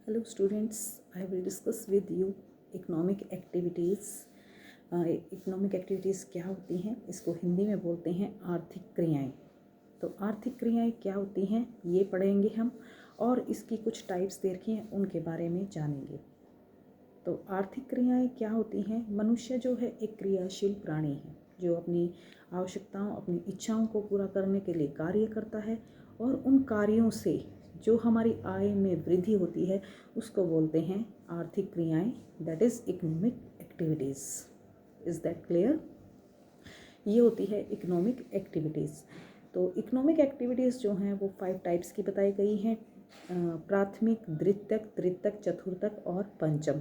Hello students, I will discuss with you economic activities. Economic activities क्या होती हैं, इसको हिंदी में बोलते हैं आर्थिक क्रियाएं। तो आर्थिक क्रियाएं क्या होती हैं ये पढ़ेंगे हम, और इसकी कुछ टाइप्स देखें उनके बारे में जानेंगे। तो आर्थिक क्रियाएं क्या होती हैं? मनुष्य जो है एक क्रियाशील प्राणी है जो अपनी आवश्यकताओं, अपनी इच्छाओं को पूरा करने के लिए कार्य करता है, और उन कार्यों से जो हमारी आय में वृद्धि होती है उसको बोलते हैं आर्थिक क्रियाएं, that is economic activities. Is that clear? ये होती है इकोनॉमिक एक्टिविटीज़। तो इकोनॉमिक एक्टिविटीज़ जो हैं वो 5 टाइप्स की बताई गई हैं, प्राथमिक, द्वितीयक, तृतीयक, चतुर्थक और पंचम।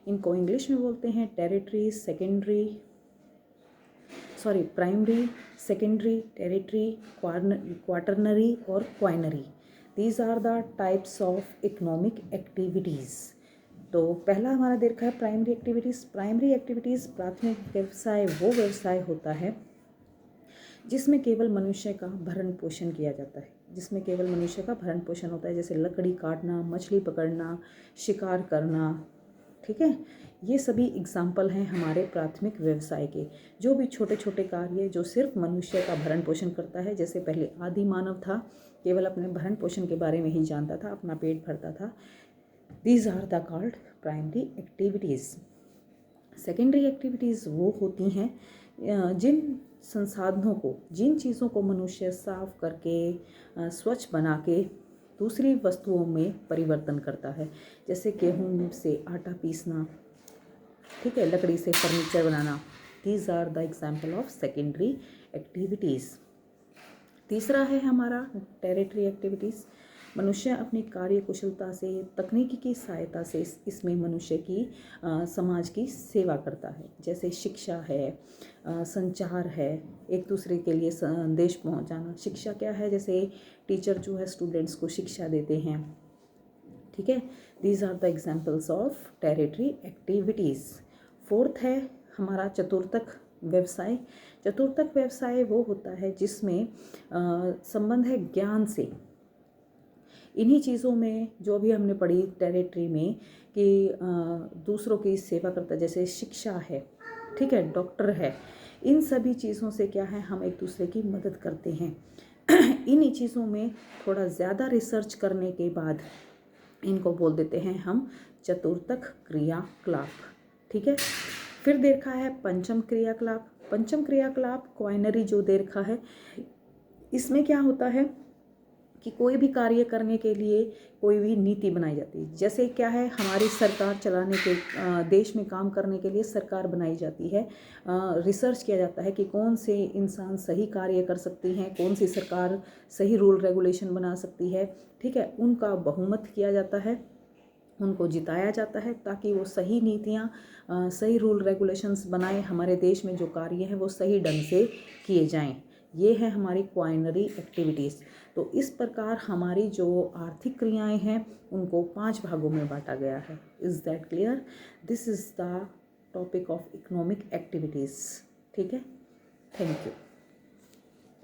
इनको इंग्लिश में बोलते हैं प्राइमरी, सेकेंडरी, टेरिटरी, क्वाटरनरी और quinary. These are the types of economic activities. तो पहला हमारा देखा है प्राइमरी एक्टिविटीज़। प्राइमरी एक्टिविटीज़, प्राथमिक व्यवसाय वो व्यवसाय होता है जिसमें केवल मनुष्य का भरण पोषण किया जाता है, जिसमें केवल मनुष्य का भरण पोषण होता है, जैसे लकड़ी काटना, मछली पकड़ना, शिकार करना। ठीक है, ये सभी एग्जाम्पल हैं हमारे प्राथमिक व्यवसाय के। जो भी छोटे छोटे कार्य जो सिर्फ मनुष्य का भरण पोषण करता है, जैसे पहले आदि मानव था, केवल अपने भरण पोषण के बारे में ही जानता था, अपना पेट भरता था। These are the called primary activities. Secondary activities वो होती हैं जिन संसाधनों को, जिन चीज़ों को मनुष्य साफ करके स्वच्छ बना के दूसरी वस्तुओं में परिवर्तन करता है, जैसे गेहूँ से आटा पीसना, ठीक है, लकड़ी से फर्नीचर बनाना। These are the example of secondary activities. तीसरा है हमारा टेरिटरी एक्टिविटीज़। मनुष्य अपनी कार्य कुशलता से, तकनीकी की सहायता से इसमें मनुष्य की समाज की सेवा करता है, जैसे शिक्षा है, संचार है, एक दूसरे के लिए संदेश पहुंचाना। शिक्षा क्या है? जैसे टीचर जो है स्टूडेंट्स को शिक्षा देते हैं। ठीक है, these are the examples of territory activities. Fourth है हमारा चतुर्थक व्यवसाय। चतुर्थक व्यवसाय वो होता है जिसमें संबंध है ज्ञान से। इन्हीं चीज़ों में जो अभी हमने पढ़ी टेरिटरी में कि दूसरों की सेवा करता है, जैसे शिक्षा है, ठीक है, डॉक्टर है, इन सभी चीज़ों से क्या है, हम एक दूसरे की मदद करते हैं। इन्हीं चीज़ों में थोड़ा ज़्यादा रिसर्च करने के बाद इनको बोल देते हैं हम चतुर्थक क्रियाकलाप। ठीक है, फिर देखा है पंचम क्रियाकलाप। पंचम क्रियाकलाप क्वाइनरी जो देखा है, इसमें क्या होता है कि कोई भी कार्य करने के लिए कोई भी नीति बनाई जाती है। जैसे क्या है, हमारी सरकार चलाने के, देश में काम करने के लिए सरकार बनाई जाती है, रिसर्च किया जाता है कि कौन से इंसान सही कार्य कर सकती हैं, कौन सी सरकार सही रूल रेगुलेशन बना सकती है। ठीक है, उनका बहुमत किया जाता है, उनको जिताया जाता है ताकि वो सही नीतियाँ, सही रूल रेगुलेशंस बनाएं, हमारे देश में जो कार्य हैं वो सही ढंग से किए जाएं। ये है हमारी क्वाइनरी एक्टिविटीज़। तो इस प्रकार हमारी जो आर्थिक क्रियाएं हैं उनको 5 भागों में बांटा गया है। Is that clear? This is the topic of economic activities. ठीक है, थैंक यू।